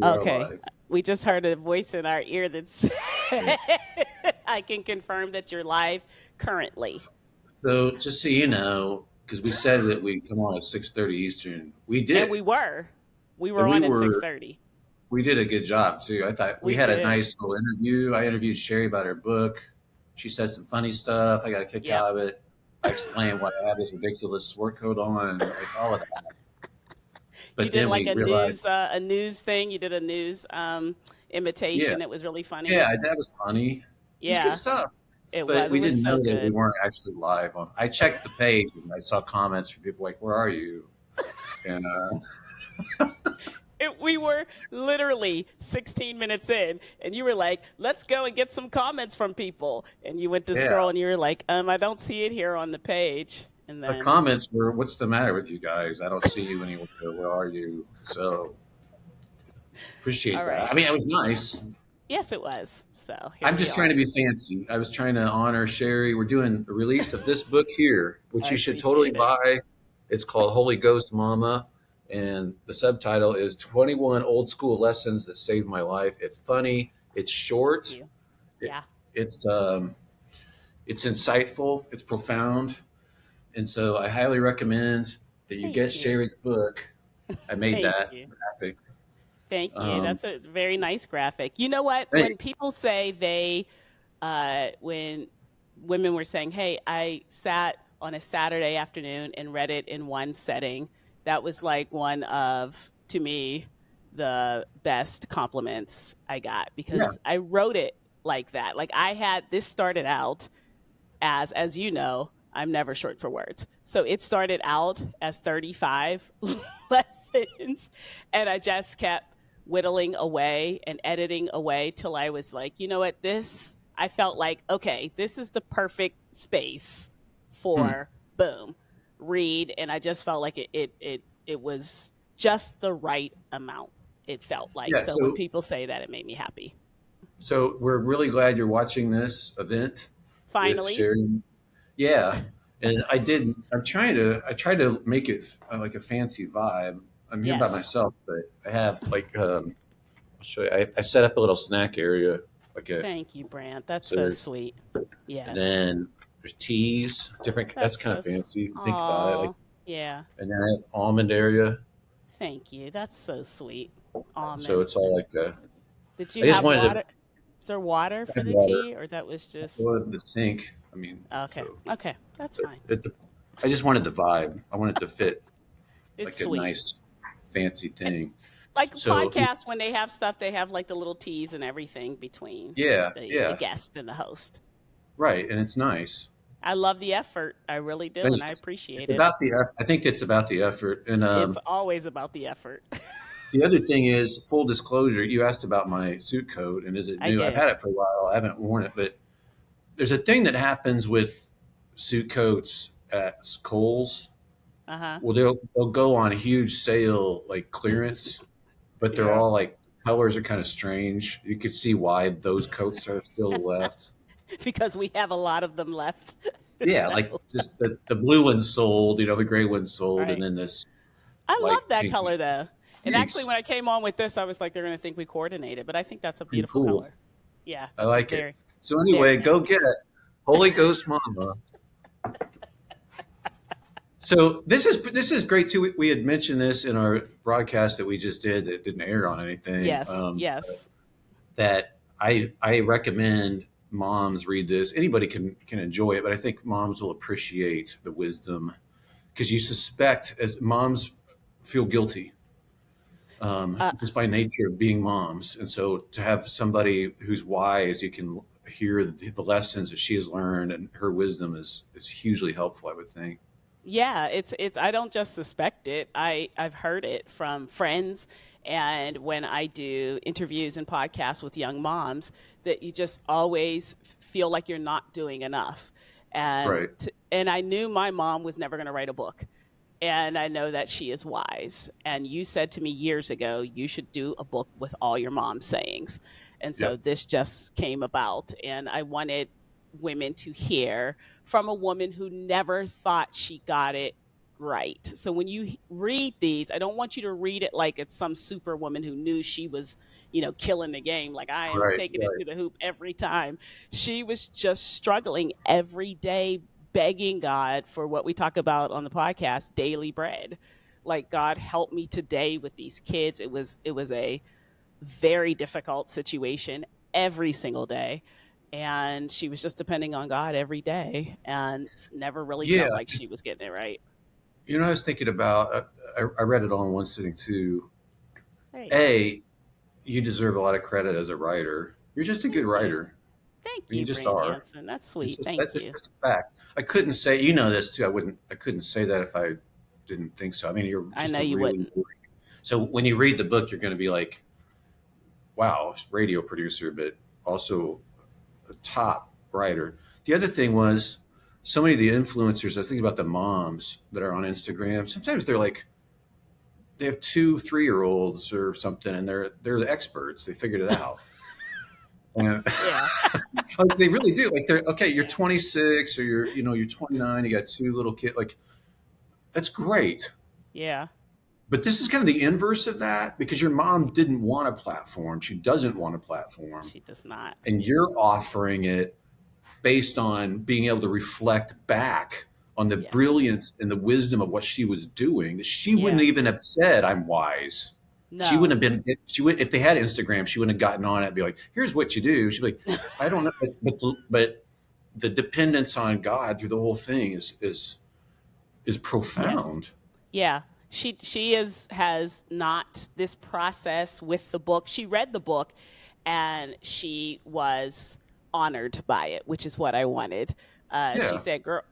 We are Okay. live. We just heard a voice in our ear that said, Yeah. I can confirm that you're live currently. So just so you know, because we said that we come on at 6:30 Eastern, we And did, we were. We were and on at 6:30. we did a good job too. I thought we We had a did. nice little interview. I interviewed Sherri about her book. She said some funny stuff. I got a kick Yep. out of it. I explained why I had this ridiculous sport coat on and like all of that. You But did then like we realized, a news thing. You did a news yeah, imitation. It was really funny. yeah, that was funny. It was good Yeah, stuff. it But was. It we was didn't know so that we good. weren't actually live on. I checked the page and I saw comments from people like, "Where are you?" And We were literally 16 minutes in, and you were like, let's go and get some comments from people. And you went to yeah, scroll, and you were like, I don't see it here on the page. And the then, comments were, "What's the matter with you guys? I don't see you anywhere. Where are you?" So appreciate all that. right. I mean, it was nice. Yes, it was. So here I'm we just trying to are. be fancy. I was trying to honor Sherri. We're doing a release of this book here, which I you should totally appreciate it. buy. It's called Holy Ghost Mama, and the subtitle is 21 Old School Lessons That Saved My Life. It's funny. It's Thank short. you. It, Yeah. it's it's insightful. It's profound, and so I highly recommend that you get Thank you. Sherri's book. I made Thank that you. graphic. Thank you. Um, That's a very nice graphic. You know what? hey, When people say when women were saying, hey, I sat on a Saturday afternoon and read it in one setting, that was like one of, to me, the best compliments I got yeah, because I wrote it like that. Like I had this started out as you know, I'm never short for words. So it started out as 35 lessons, and I just kept whittling away and editing away till I was like, you know what, this, I felt like, okay, this is the perfect space hmm. for boom, read. And I just felt like it was just the right amount. It felt like. Yeah. So when people say that, it made me happy. So we're really glad you're watching this event with Finally, Sherry. Yeah, and I did. I tried to make it like a fancy vibe. I'm here by yes. myself, but I have like I'll show you. I set up a little snack area, like a Thank you, Brant. That's so so there's sweet. and Yes. then there's teas, different. That's That's kind so. of fancy. If you think about it, like, Oh, yeah. and then I have almond area. Thank you. That's so sweet. So it's Almonds. all And like did I you just have wanted to water? Is there water for have the water. tea, or that was Well, just in the sink. I mean, okay? so Okay, that's fine. it, I just wanted the vibe. I wanted to fit It's like a sweet. nice fancy thing. Like So podcasts, when they have stuff, they have like the little teas and everything between yeah, the yeah, guest and the host. right, and it's nice. I love the effort. I really do, and I Thanks. It's appreciate it. about the effort. I think it's about the effort. And It's always about the effort. the other thing is full disclosure. You asked about my suit coat, and is it I new? I've did. had it for a while. I haven't worn it, but there's a thing that happens with suit coats at Kohl's. Uh huh. Well, they'll go on a huge sale, like clearance, but they're Yeah. all like colors are kind of strange. You could see why those coats are still left. Because we have a lot of them left. Yeah, So, like just the blue one's sold, the gray one's sold, and right. then this I love light that pink. color though. And actually, Thanks. when I came on with this, I was like, they're going to think we coordinated, but I think that's a Pretty beautiful cool. color. Yeah, I that's a like it. very, So very anyway, nice go get color. Holy Ghost Mama. So this is great too. We had mentioned this in our broadcast that we just did that didn't air on anything. Yes, yes. That I recommend moms read this. Anybody can enjoy it, but I think moms will appreciate the wisdom because you suspect as moms feel guilty Uh, just by nature of being moms, and so to have somebody who's wise, you can hear the lessons that she has learned, and her wisdom is hugely helpful. I would think. yeah, it's I don't just suspect it. I've heard it from friends, and when I do interviews and podcasts with young moms, that you just always feel like you're not doing enough. Right. And I knew my mom was never going to write a book. And I know that she is wise. And you said to me years ago, you should do a book with all your mom's sayings. And so Yep. this just came about. And I wanted women to hear from a woman who never thought she got it right. So when you read these, I don't want you to read it like it's some superwoman who knew she was, killing the game. Like I am Right, taking it right. to the hoop every time. She was just struggling every day, begging God for what we talk about on the podcast, daily bread. Like God help me today with these kids. It was a very difficult situation every single day. And she was just depending on God every day and never really Yeah, felt like she was getting it right. I was thinking about. I read it all in one sitting too. Hey, A, you deserve a lot of credit as a writer. You're just a good thank you. writer. Thank You you, just Brant are. Hansen. That's sweet. Thank It's you. just a fact. I couldn't say this too. I couldn't say that if I didn't think so. I mean, you're I just know a you really. wouldn't. So when you read the book, you're going to be like, wow, radio producer, but also a top writer. The other thing was so many of the influencers. I think about the moms that are on Instagram. Sometimes they're like they have 2 3 year olds or something, and they're the experts. They figured it out. And Yeah. like they really do. Like they're okay. You're Yeah. 26 or you're 29. You got 2 little kids. Like that's great. Yeah. But this is kind of the inverse of that because your mom didn't want a platform. She doesn't want a platform, She does not. and you're offering it based on being able to reflect back on the Yes. brilliance and the wisdom of what she was doing. That she wouldn't Yeah. even have said, "I'm wise." She No. wouldn't have been. She would if they had Instagram. She wouldn't have gotten on it and be like, "Here's what you do." She'd be like, "I don't know," but the dependence on God through the whole thing is Yes. profound. Yeah. She has not this process with the book. She read the book and she was honored by it, which is what I wanted. She Yeah, said, "Girl,"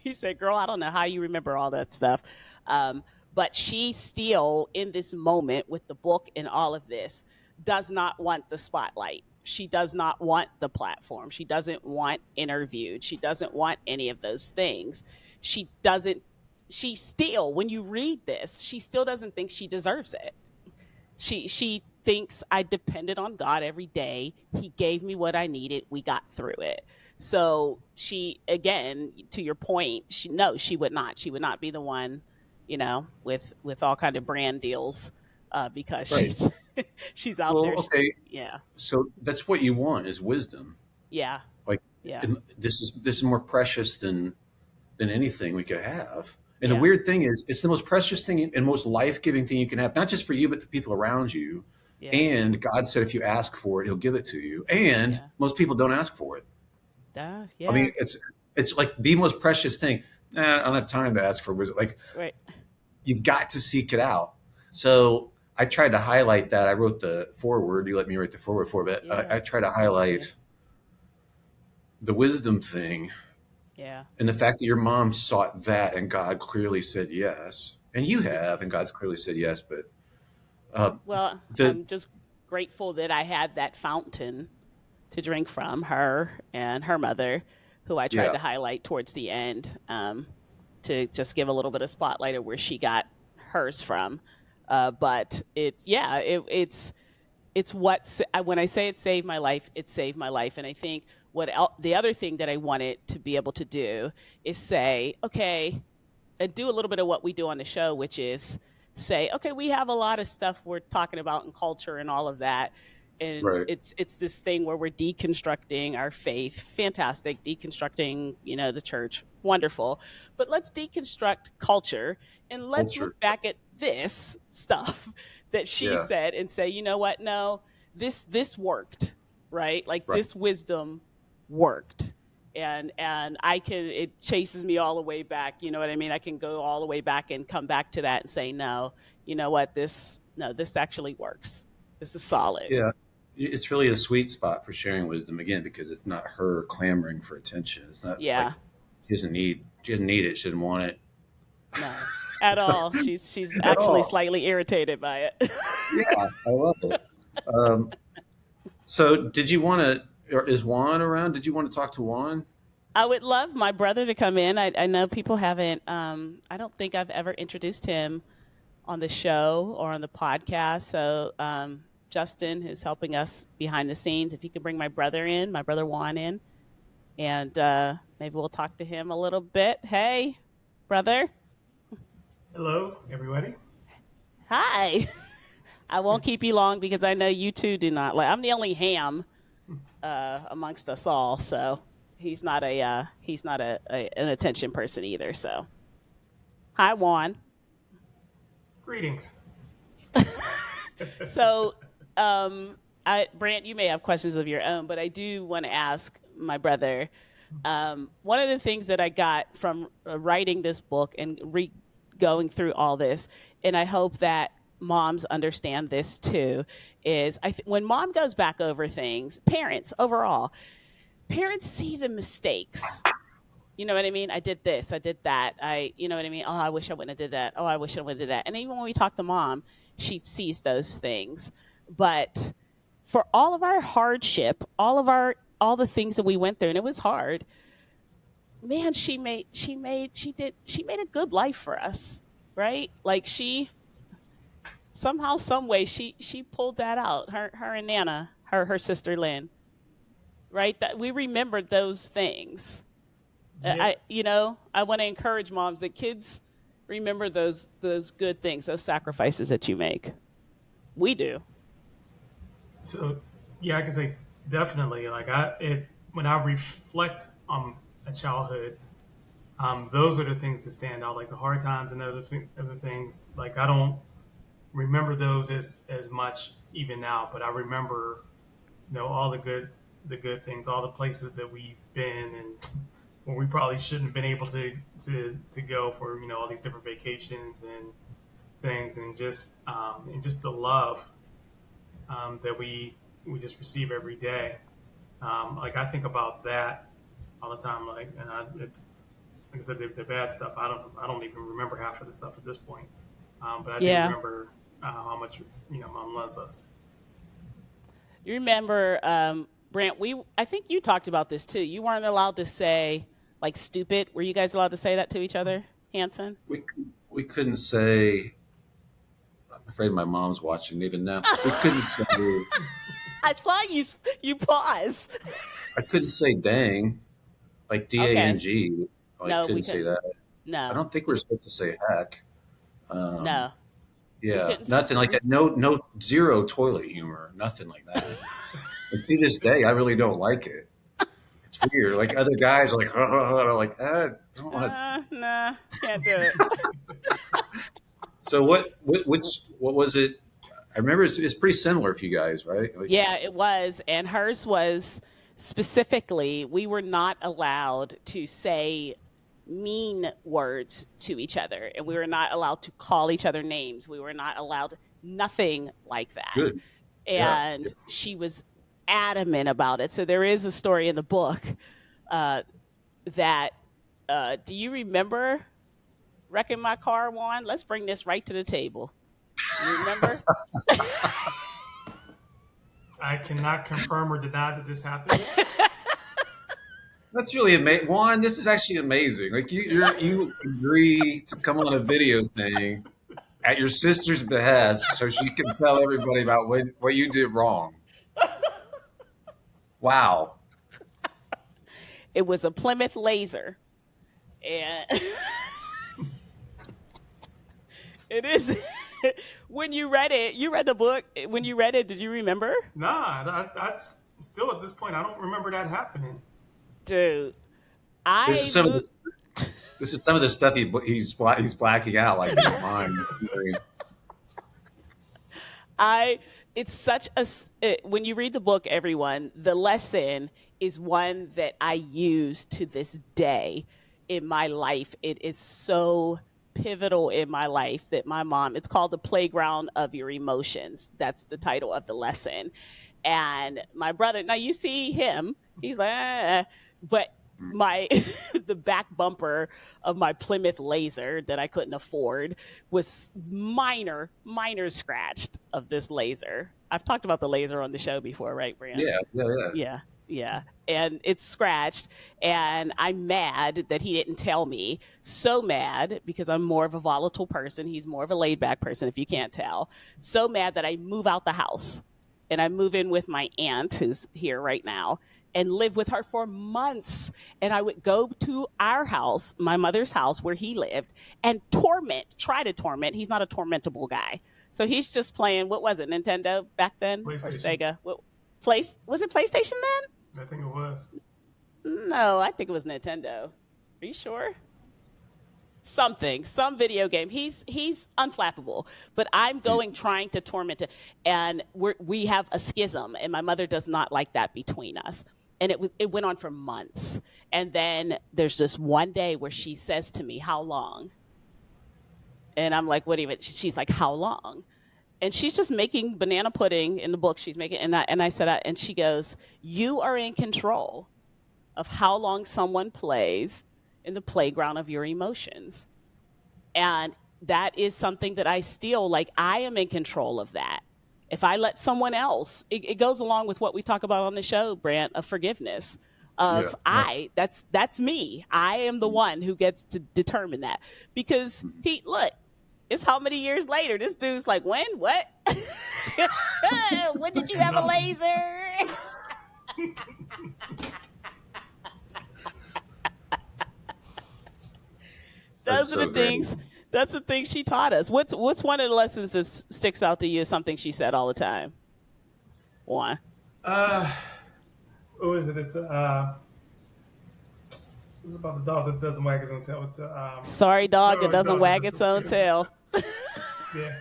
he said, "Girl, I don't know how you remember all that stuff." Um, but she still, in this moment with the book and all of this, does not want the spotlight. She does not want the platform. She doesn't want interviewed. She doesn't want any of those things. She doesn't she still, when you read this, she still doesn't think she deserves it. She thinks I depended on God every day. He gave me what I needed. We got through it. So she, again, to your point, she would not. She would not be the one, with all kind of brand deals, because right. she's out there. Well, okay. Yeah, So that's what you want is wisdom. yeah, Like, yeah, and this is more precious than anything we could have. And the yeah, weird thing is, it's the most precious thing and most life giving thing you can have, not just for you, but the people around you. yeah, And God said, if you ask for it, He'll give it to you. And yeah, most people don't ask for it. I yeah. mean, it's like the most precious thing. I don't have time to ask for wisdom. Like Right. you've got to seek it out. So I tried to highlight that. I wrote the foreword. You let me write the foreword for it. But Yeah. I try to Thank you. highlight the wisdom thing Yeah. and the fact that your mom sought that and God clearly said yes, and you have, and God's clearly said yes. But uh, Well, the I'm just grateful that I had that fountain to drink from, her and her mother, who I tried yeah, to highlight towards the end, to just give a little bit of spotlight of where she got hers from. But it's what, when I say it saved my life, it saved my life. And I think the other thing that I wanted to be able to do is say, okay, and do a little bit of what we do on the show, which is say, okay, we have a lot of stuff we're talking about in culture and all of that. And right, it's this thing where we're deconstructing our faith. Fantastic. Deconstructing, the church. Wonderful. But let's deconstruct culture and let's look culture, back at this stuff that she yeah, said and say, you know what? No, this worked, right? Like right, this wisdom worked. And it chases me all the way back, you know what I mean? I can go all the way back and come back to that and say, no, you know what, this actually works. This is solid. yeah. It's really a sweet spot for sharing wisdom again because it's not her clamoring for attention. It's not like Yeah. she doesn't need it. She doesn't want it No, at all. She's at actually all. slightly irritated by it. Yeah, I love it. Um, so, did you want to? Or is Juan around? Did you want to talk to Juan? I would love my brother to come in. I know people haven't, I don't think I've ever introduced him on the show or on the podcast. So, Justin, who's helping us behind the scenes, if you could bring my brother Juan in, and maybe we'll talk to him a little bit. Hey, brother. Hello, everybody. Hi. I won't keep you long because I know you two do not like. I'm the only ham amongst us all, so he's not an attention person either. So hi, Juan. Greetings. So Brant, you may have questions of your own, but I do want to ask my brother. One of the things that I got from writing this book and going through all this, and I hope that moms understand this too, is when mom goes back over things, parents overall, parents see the mistakes. You know what I mean? I did this, I did that. You know what I mean? Oh, I wish I wouldn't have did that. Oh, I wish I would have did that. And even when we talk to mom, she sees those things. But for all of our hardship, all the things that we went through, and it was hard, man, she made a good life for us, right? Like she somehow, some way, she pulled that out. Her and Nana, her sister Lynn, right? That we remembered those things. Yeah. I want to encourage moms that kids remember those good things, those sacrifices that you make. We do. So, yeah, I can say definitely. Like when I reflect on a childhood, those are the things that stand out. Like the hard times and other things. Like I don't remember those as much even now, but I remember, all the good things, all the places that we've been, and where we probably shouldn't have been able to go for all these different vacations and things, and just the love that we just receive every day. Like I think about that all the time. Like, it's like I said, the bad stuff. I don't even remember half of the stuff at this point. But I do Yeah. remember how much mom loves us. You remember, Brant, I think you talked about this too. You weren't allowed to say like stupid. Were you guys allowed to say that to each other, Hanson? We couldn't say. I'm afraid my mom's watching even now. We couldn't say. I saw you pause. I couldn't say dang, like Okay. dang. Like No, we couldn't say couldn't. that. I No, don't think we're supposed to say heck. Um, no, we yeah, couldn't. nothing like that. No, zero toilet humor. Nothing like that. And to this day, I really don't like it. It's weird. Like other guys are like, like I don't want to. Nah, can't do it. So what was it? I remember it's pretty similar for you guys, right? Like Yeah, it was. And hers was specifically, we were not allowed to say mean words to each other. And we were not allowed to call each other names. We were not allowed nothing like that. good. Yeah. And she was adamant about it. So there is a story in the book uh, that, do you remember wrecking my car, Juan? Let's bring this right to the table. You remember? I cannot confirm or deny that this happened. That's really amazing. Juan, this is actually amazing. Like you agree to come on a video thing at your sister's behest so she can tell everybody about what you did wrong. Wow. It was a Plymouth Laser. And it is when you read the book. When you read it, did you remember? Nah, still at this point, I don't remember that happening. Dude, This I is some of moved. this. This is some of the stuff he's blacking out like in his mind. I it's such when you read the book, everyone, the lesson is one that I use to this day in my life. It is so pivotal in my life that my mom, it's called The Playground of Your Emotions. That's the title of the lesson. And my brother, now you see him, he's like, but my the back bumper of my Plymouth Laser that I couldn't afford was minor scratched of this laser. I've talked about the laser on the show before, right, Brant? Yeah. Yeah, yeah. And it's scratched, and I'm mad that he didn't tell me. So mad because I'm more of a volatile person. He's more of a laid back person, if you can't tell. So mad that I move out the house. and I move in with my aunt who's here right now and live with her for months. And I would go to our house, my mother's house where he lived, and try to torment. He's not a tormentable guy. So he's just playing, what was it, Nintendo back then or PlayStation. Sega? Was it PlayStation then? I think it was. No, I think it was Nintendo. Are you sure? Some video game. He's unflappable, but I'm going trying to torment it, and we have a schism, and my mother does not like that between us, and it went on for months, and then there's this one day where she says to me, "How long?" And I'm like, "What even?" She's like, "How long?" And she's just making banana pudding in the book she's making, and I said, and she goes, "You are in control of how long someone plays in the playground of your emotions." And that is something that I still like. I am in control of that. If I let someone else, it goes along with what we talk about on the show, Brant, of forgiveness. Yeah. Of that's me. I am the one who gets to determine that. Because look, it's how many years later? This dude's like, when? What? When did you have a laser? That's Those are so the great. things. That's the thing she taught us. What's one of the lessons that sticks out to you? Something she said all the time. One. Uh, what is it? It's about the dog that doesn't wag his own tail. It's Sorry, dog that oh, doesn't dog that wag its own tail. yeah,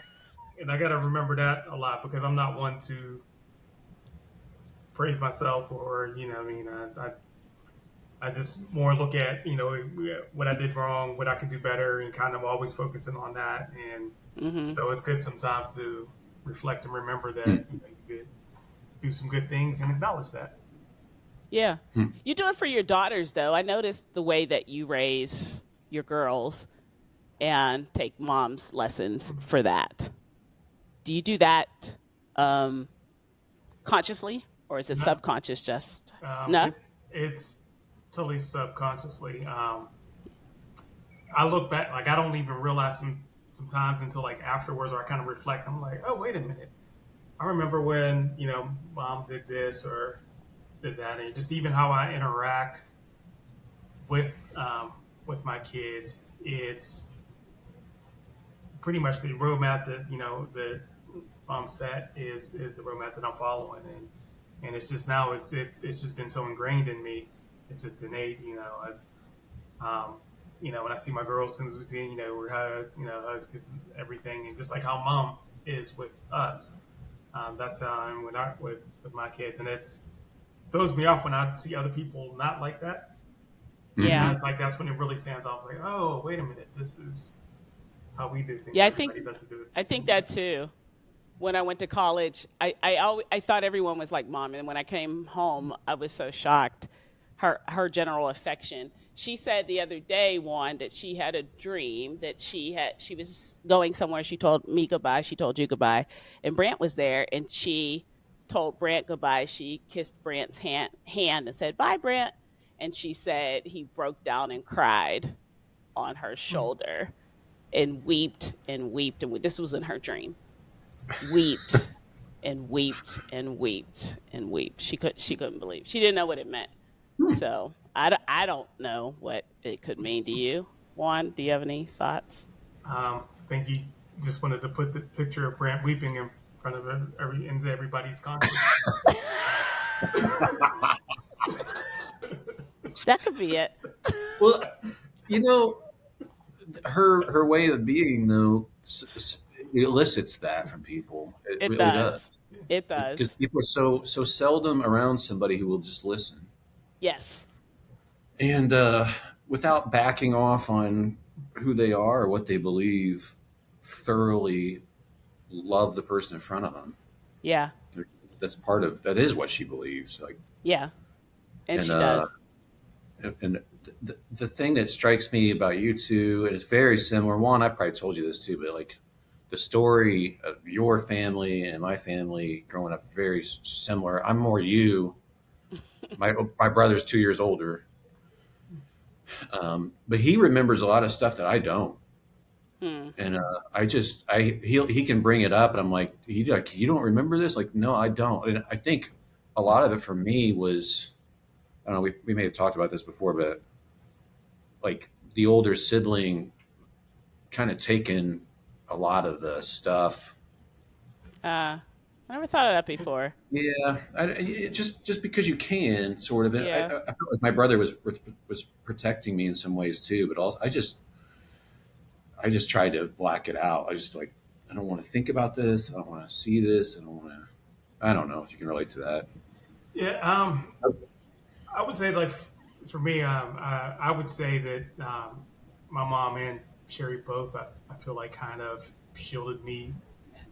and I gotta remember that a lot because I'm not one to praise myself or I mean I just more look at what I did wrong, what I can do better, and kind of always focusing on that. And Hmm. so it's good sometimes to reflect and remember that Hmm. you did do some good things and acknowledge that. Yeah. Hmm. You do it for your daughters, though. I noticed the way that you raise your girls and take mom's lessons for that. Do you do that um, consciously, or is it No, subconscious? Just no. it's totally subconsciously. I look back, like I don't even realize sometimes until like afterwards, or I kind of reflect. I'm like, oh, wait a minute. I remember when mom did this or did that, and just even how I interact with my kids. It's pretty much the roadmap that that set is the roadmap that I'm following, and it's just now it's just been so ingrained in me. It's just innate, as um, when I see my girls, as soon as we see, we're hugs, kiss, everything, and just like how mom is with us, that's how I'm with my kids, and it throws me off when I see other people not like that. And Yeah. Hmm. that's when it really stands out. I was like, oh, wait a minute, this is how we do things. Yeah. Everybody doesn't do it the I think same way. that too. When I went to college, I thought everyone was like mom, and when I came home, I was so shocked. Her general affection. She said the other day, Juan, that she had a dream that she was going somewhere. She told me goodbye. She told you goodbye, and Brant was there, and she told Brant goodbye. She kissed Brant's hand and said bye, Brant, and she said he broke down and cried on her shoulder and wept and wept and this was in her dream wept and wept and wept and wept. She couldn't believe. She didn't know what it meant. So I don't know what it could mean to you. Juan, do you have any thoughts? I think you just wanted to put the picture of Brant weeping in front of into everybody's conscious. That could be it. Well, you know, her way of being though elicits that from people. It It really does does. It because does. people are so seldom around somebody who will just listen Yes. and without backing off on who they are or what they believe, thoroughly love the person in front of them. Yeah. That's part of that is what she believes. Like Yeah. And and she does. and the thing that strikes me about you two, and it's very similar. One, I probably told you this too, but like the story of your family and my family growing up, very similar. I'm more you. My brother's 2 years older, but he remembers a lot of stuff that I don't. Hmm. And he can bring it up, and I'm like, you don't remember this? Like, no, I don't. And I think a lot of it for me was, I don't know, we may have talked about this before, but like the older sibling kind of taking a lot of the stuff. I never thought of that before. Yeah, just because you can sort of, and Yeah. I felt like my brother was protecting me in some ways too, but also I just tried to black it out. I just like, I don't want to think about this. I don't want to see this. I don't want to. I don't know if you can relate to that. Yeah, I would say like for me, I would say that my mom and Sherry both, I feel like kind of shielded me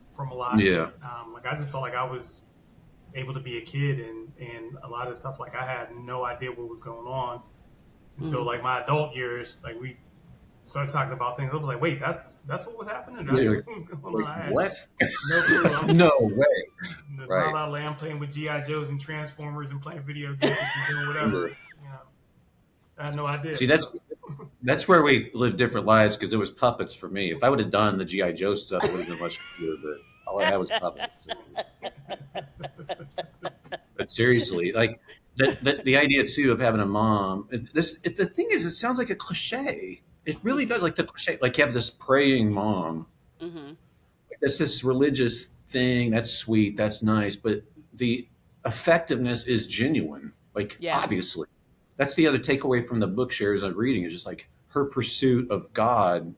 from a lot. Yeah, Like I just felt like I was able to be a kid, and a lot of stuff like I had no idea what was going on until Hmm. like my adult years. Like we started talking about things. I was like, wait, that's what was happening. yeah. That's what was going on. Like I had what? no clue. I'm No way. in La Right. La Land playing with GI Joes and Transformers and playing video games and doing Yeah. whatever. I had no idea. See, that's where we live different lives because it was puppets for me. If I would have done the GI Joe stuff, it would have been much cooler. But all I had was puppets. But seriously, like the idea too of having a mom. The thing is, it sounds like a cliche. It really does, like the cliche. Like you have this praying mom. Hmm. Like, that's this religious thing. That's sweet. That's nice. But the effectiveness is genuine. Like Yes. obviously, that's the other takeaway from the book shares I'm reading is just like her pursuit of God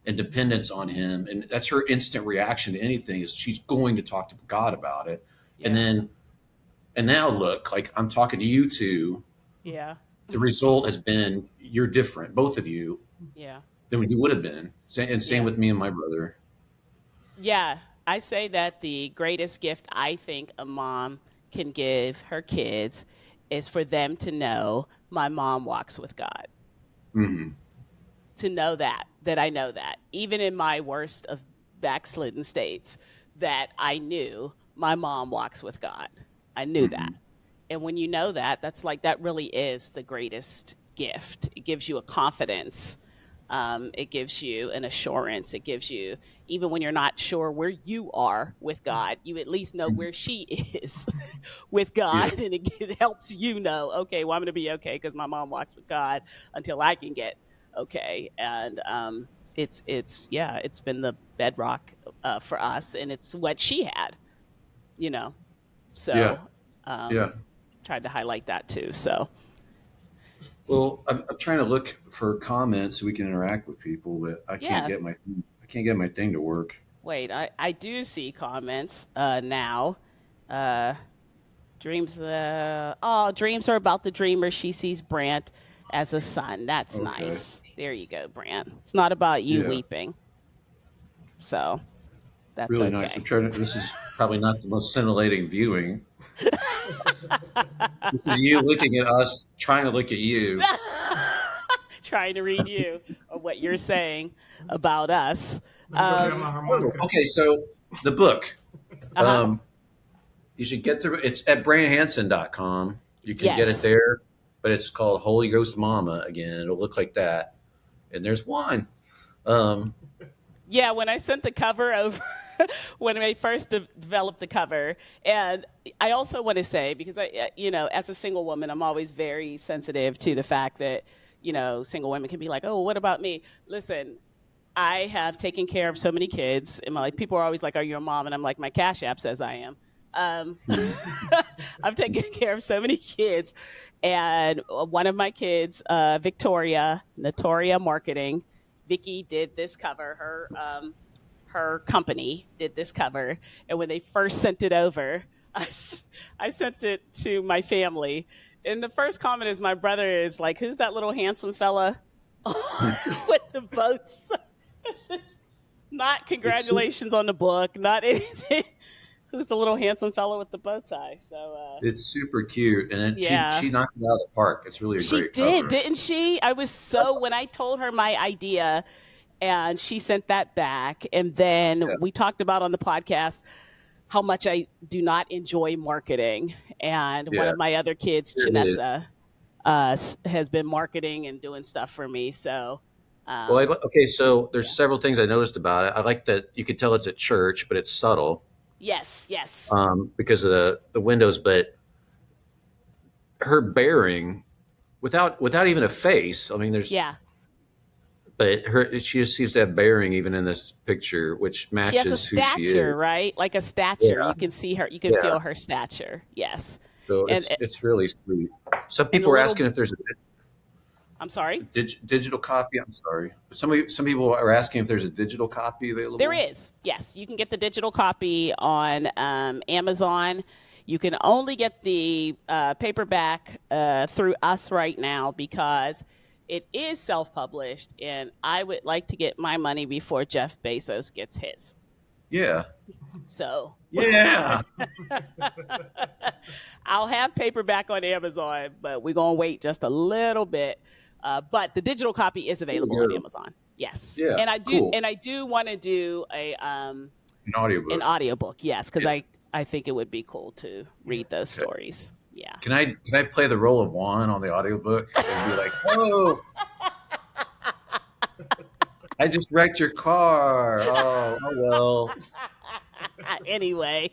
and dependence on Him, and that's her instant reaction to anything. Is she's going to talk to God about it, and Yeah. then and now look, like I'm talking to you two. Yeah. The result has been you're different, both of you, Yeah. than what you would have been. And same Yeah. with me and my brother. Yeah. I say that the greatest gift I think a mom can give her kids is for them to know my mom walks with God. Hmm. To know that I know that, even in my worst of backslidden states, that I knew my mom walks with God. I knew that. Hmm. And when you know that, that's like, that really is the greatest gift. It gives you a confidence. It gives you an assurance. It gives you, even when you're not sure where you are with God, you at least know where she is with Yeah, God. And it helps you know, okay, well, I'm going to be okay because my mom walks with God until I can get okay. And yeah, it's been the bedrock for us. And it's what she had, you know. yeah, So yeah. um, tried to highlight that too. So Well, I'm trying to look for comments so we can interact with people, but yeah, I can't get my thing to work. wait, I do see comments now. Uh, dreams, dreams are about the dreamer. She sees Brant as a son. That's Okay. nice. There you go, Brant. It's not about you Yeah, weeping. So that's really nice. I'm okay. trying to. This is probably not the most scintillating viewing. This is you looking at us, trying to look at you. Trying to read you or what you're saying about us. Let me go grab my Um, Oh, harmonica. okay. So the book, uh-huh. um, you should get through. It's at branthansen.com. You can get it Yes. there, but it's called Holy Ghost Mama again. It'll look like that, and there's wine. Um, Yeah, when I sent the cover over, when I first developed the cover, and I also want to say, because as a single woman, I'm always very sensitive to the fact that, single women can be like, oh, what about me? Listen, I have taken care of so many kids, and people are always like, "Are you a mom?" And I'm like, "My Cash App says I am." Um, I've taken care of so many kids, and one of my kids, Victoria, Notoria Marketing, Vicky did this cover. Her company did this cover, and when they first sent it over, I sent it to my family, and the first comment is my brother is like, "Who's that little handsome fella with the boats?" This is not it's su- congratulations on the book, not anything. Who's the little handsome fellow with the bow tie? So, it's super cute, and yeah, she knocked it out of the park. It's really a she great did, cover. didn't she? I was so, when I told her my idea and she sent that back, and then Yeah, we talked about on the podcast how much I do not enjoy marketing. And one yeah, of my other kids, here it is. Janessa, has been marketing and doing stuff for me. So, Well, Um, okay, so there's yeah. several things I noticed about it. I like that you could tell it's at church, but it's subtle Yes. Yes. because of the windows. But her bearing, without even a face. I mean, there's Yeah. but her she just seems to have bearing even in this picture, which She has a matches who she stature, is. right? Like a stature. Yeah, You can see her. You can yeah. feel her stature. Yes. So And it's really sweet. Some and a people are little. asking if there's a I'm sorry. digital copy. I'm sorry, but some people are asking if there's a digital copy There available. is. Yes, you can get the digital copy on Amazon. You can only get the paperback through us right now because it is self-published, and I would like to get my money before Jeff Bezos gets his. Yeah, So yeah. I'll have paperback on Amazon, but we're gonna wait just a little bit. But the digital copy is There you available on go. Amazon. Yes, Yeah, and I do, cool. and I do want to do An an audiobook. audiobook. Yes, because Yeah, I think it would be cool to Yeah. read those okay. stories. Yeah. Can I play the role of Juan on the audiobook and be like, "Oh, I just wrecked your car. Oh well. Anyway,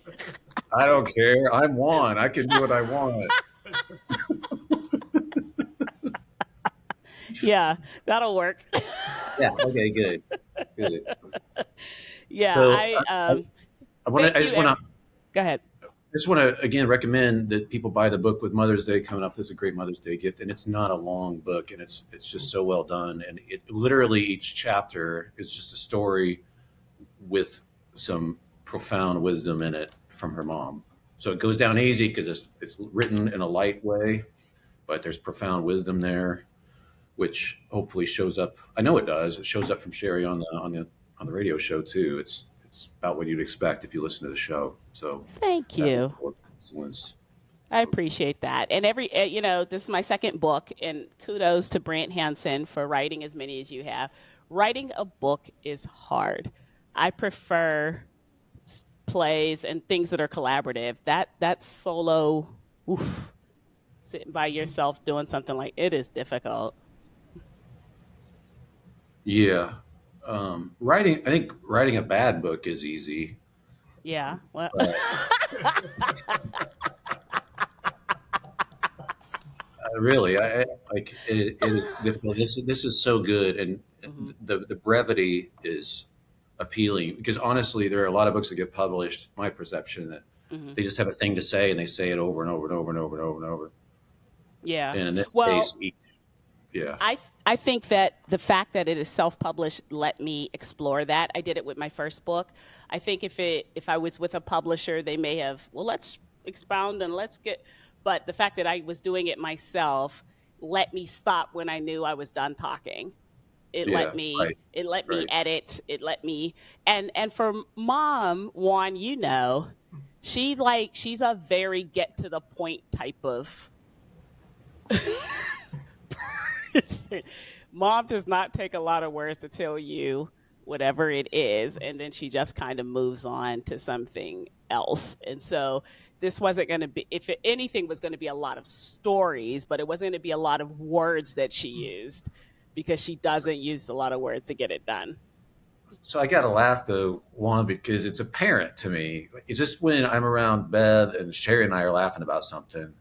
I don't care. I'm Juan. I can do what I want." yeah, that'll work. Yeah. Okay. Good. Good. Yeah, So I I want to. thank I you. just want to. Go ahead. Just want to again recommend that people buy the book with Mother's Day coming up. This is a great Mother's Day gift, and it's not a long book, and it's just so well done. And it literally each chapter is just a story with some profound wisdom in it from her mom. So it goes down easy because it's written in a light way, but there's profound wisdom there, which hopefully shows up. I know it does. It shows up from Sherri on the radio show too. It's about what you'd expect if you listen to the show. So Thank that you. excellence. I appreciate that. And this is my second book, and kudos to Brant Hansen for writing as many as you have. Writing a book is hard. I prefer plays and things that are collaborative. That solo, oof, sitting by yourself doing something like it is difficult. Yeah. Writing, I think writing a bad book is easy, Yeah. Well, but really, like it is difficult. This is so good, and mhm, the brevity is appealing because honestly, there are a lot of books that get published. My perception that mhm. they just have a thing to say and they say it over and over and over and over and over and over. Yeah. And in this Well, case, yeah, I think that the fact that it is self-published let me explore that. I did it with my first book. I think if I was with a publisher, they may have, well, let's expound and let's get, but the fact that I was doing it myself let me stop when I knew I was done talking. yeah, right, It let me right. edit, it let me, and for mom, Juan, she's a very get to the point type of mom does not take a lot of words to tell you whatever it is, and then she just kind of moves on to something else. And so this wasn't going to be, if anything, was going to be a lot of stories, but it wasn't going to be a lot of words that she used because she So, doesn't use a lot of words to get it done. so I got to laugh though, Juan, because it's apparent to me. It's just when I'm around Bev and Sherri and I are laughing about something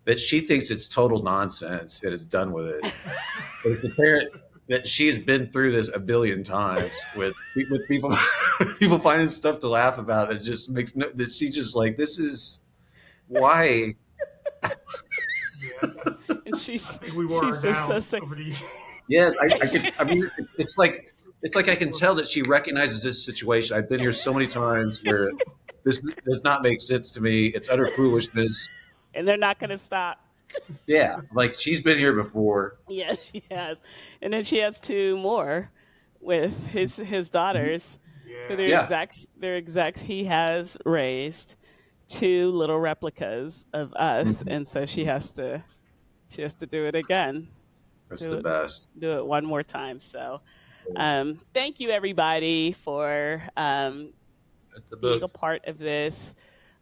that she thinks it's total nonsense and is done with it. But it's apparent that she's been through this a billion times with people people finding stuff to laugh about that just makes no that she just like this is why. Yeah. And I think we wore her she's just so down sick. over these. Yeah, I could. I mean, it's like I can tell that she recognizes this situation. I've been here so many times where this does not make sense to me. It's utter foolishness. And they're not going to stop. Yeah, like she's been here before. Yeah, she has. And then she has two more with his daughters who Yeah. Yeah, they're execs he has raised two little replicas of us, mhm. and so she has to do it again. That's Do the it best. do it one more time. So thank you everybody for That's the being book. a part of this.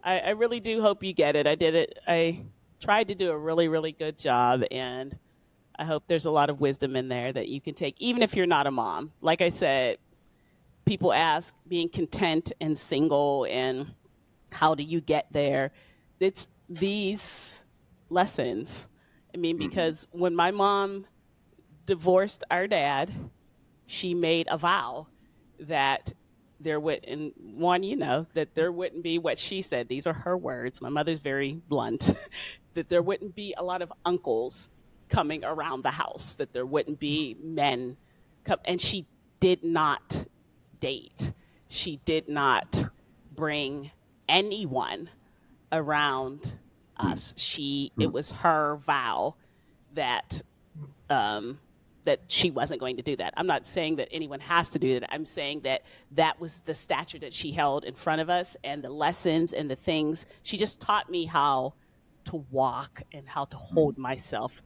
I really do hope you get it. I tried to do a really, really good job, and I hope there's a lot of wisdom in there that you can take, even if you're not a mom. Like I said, people ask being content and single and how do you get there? It's these lessons. I mean, Mhm. because when my mom divorced our dad, she made a vow that there would, and one, that there wouldn't be what she said. These are her words. My mother's very blunt. That there wouldn't be a lot of uncles coming around the house. That there wouldn't be men come, and she did not date. She did not bring anyone around us. It Mhm. was her vow that um, that she wasn't going to do that. I'm not saying that anyone has to do that. I'm saying that that was the stature that she held in front of us, and the lessons and the things. She just taught me how to walk and how to hold myself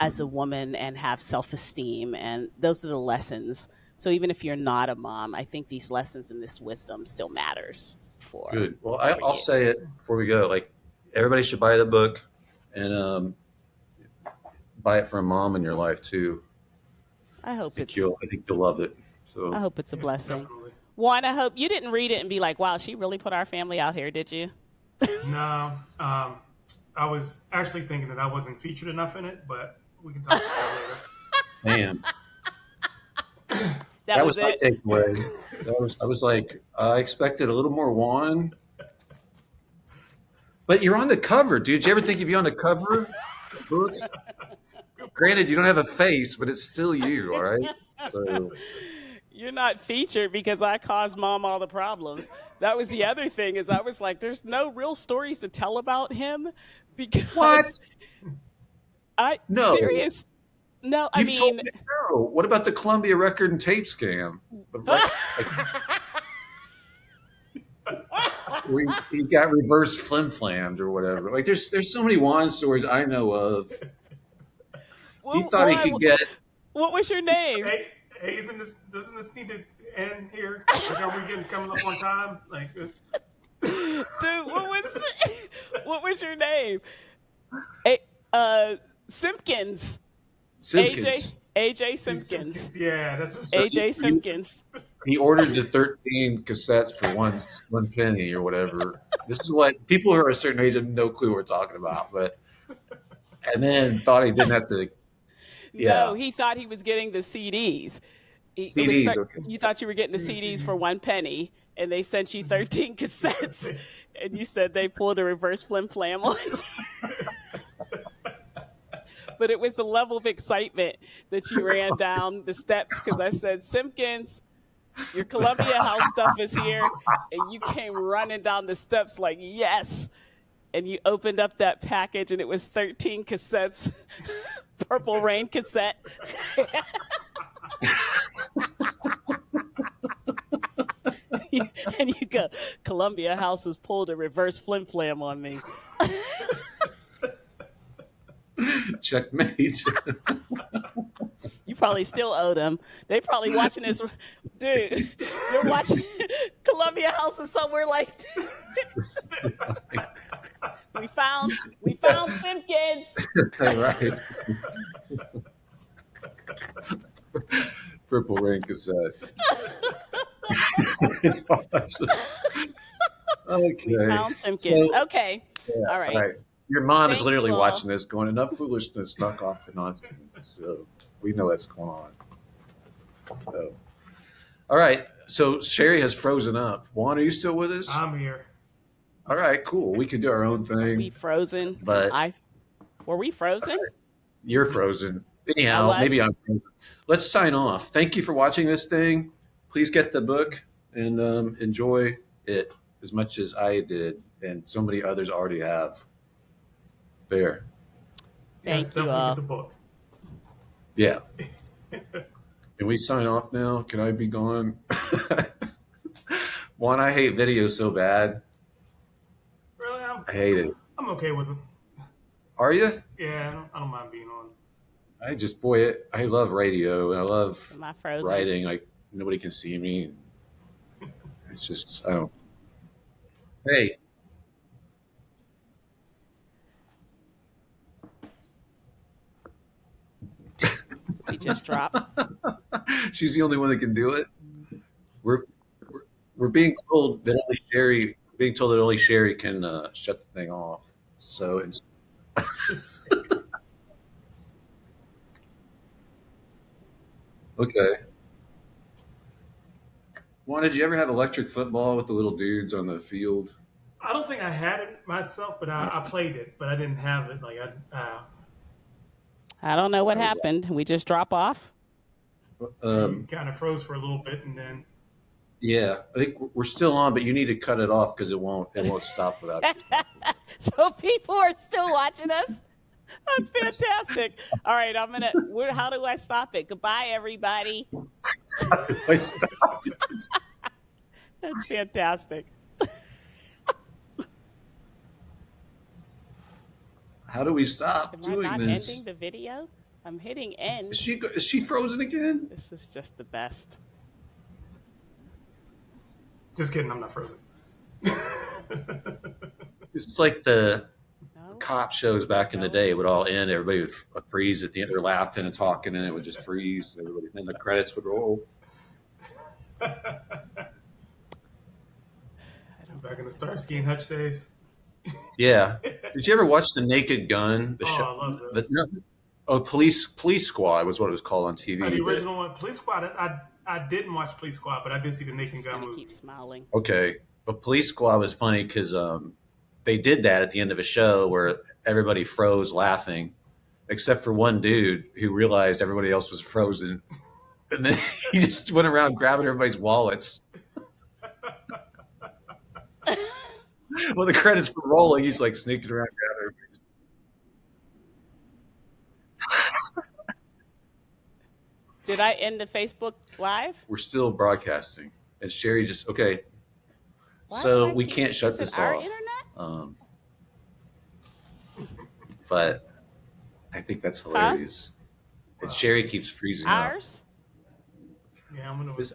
as a Mhm. woman and have self-esteem, and those are the lessons. So even if you're not a mom, I think these lessons and this wisdom still matters Good. Well, for I'll you. say it before we go. Like everybody should buy the book and buy it for a mom in your life too. I I hope think it's you'll love it. I So hope it's a Yeah, blessing. definitely. One, I hope you didn't read it and be like, wow, she really put our family out here, did you? No, I was actually thinking that I wasn't featured enough in it, but we can talk about that later. man, That that was was my it. takeaway. I was like I expected a little more Juan, but you're on the cover. Did you ever think you'd be on the cover of the book? Good point. Granted, you don't have a face, but it's still you. All right. So You're not featured because I caused mom all the problems. That was the other thing is I was like, there's no real stories to tell about him what? because I No. serious. No, I You've told mean me no. What about the Columbia record and tape scam? Like we he got reverse flim flammed or whatever. Like there's so many Juan stories I know of. He thought he could get what was your name? Hey, hey, isn't this doesn't this need to end here? Like, are we getting coming up on time? Like, Dude, what was your name? A, uh Simpkins. Simpkins. AJ these Simpkins. Simpkins, yeah, that's what. So AJ Simpkins. he ordered the 13 cassettes for one penny or whatever. This is what people who are a certain age have no clue what we're talking about. But and then thought he didn't have to. No, Yeah, he thought he was getting the CDs. It was CDs. Okay. you thought you were getting the Yeah, CDs CDs. for one penny, and they sent you 13 cassettes, and you said they pulled a reverse flim flam on you. But it was the level of excitement that you ran down the steps because I said, Simpkins, your Columbia House stuff is here. And you came running down the steps like, yes. And you opened up that package and it was 13 cassettes, Purple Rain cassette. And you go, Columbia House has pulled a reverse flim flam on me. Checkmate. You probably still owe them. They probably watching this. Dude, they're watching Columbia House is somewhere like we found Simpkins. Right. Purple Rain cassette. It's awesome. We Okay. found Simpkins. So, Okay. yeah, All all right. right. Your mom is Thank you literally all. watching this going, enough foolishness, knock off the nonsense. So, we know that's going on. So, all right. So, Sherry has frozen up. Juan, are you still with us? I'm here. All right, cool. We can do our own We thing, frozen. but I were we frozen? you're frozen. I Anyhow, maybe was. I'm frozen. Let's sign off. Thank you for watching this thing. Please get the book and enjoy it as much as I did, and so many others already have. There. Yes, Thank you definitely get all. the book. Yeah. Can we sign off now? Can I be gone? One, I hate video so bad. Really, I hate it. I'm okay with them. Are you? Yeah, I don't mind being on. I just, boy, I love radio and I love Am I frozen? writing. Like, nobody can see me. It's just, I don't. Hey, We just dropped. She's the only one that can do it. We're we're being told that only Sherry can shut the thing off. So it's okay. Juan, did you ever have electric football with the little dudes on the field? I don't think I had it myself, but Uh, I played it, but I didn't have it. I don't know what I was happened. We just drop off. you um, kind of froze for a little bit, and then yeah, I think we're still on, but you need to cut it off because it won't stop without you talking. So people are still watching us. That's fantastic. All right, how do I stop it? Goodbye, everybody. I stopped it. That's fantastic. How do we stop Am I doing not this? ending the video? I'm hitting end. Is she frozen again? This is just the best. just kidding, I'm not frozen. It's like the No, cop shows back in the no. day would all end. Everybody would freeze at the end. They're laughing and talking, and it would just freeze. Everybody, then the credits would roll. I don't Back in know. the Starsky and Hutch days. Yeah. Did you ever watch The Naked Gun? The show? Oh, I love The, those. no, oh, Police Squad was what it was called on TV. The But original one, Police Squad. I didn't watch Police Squad, but I did see the Naked Just Gun gonna keep movies. smiling. okay, but Police Squad was funny because they did that at the end of a show where everybody froze laughing, except for one dude who realized everybody else was frozen, and then he just went around grabbing everybody's wallets. Well, the credits were rolling. He's like sneaking around grabbing everybody's. Did I end the Facebook live? We're still broadcasting, and Sherry just okay. Why do So I we keep? can't shut Is it this our off, internet? um, but I think that's Huh? hilarious. And Sherry keeps freezing up. Yeah, I'm gonna. This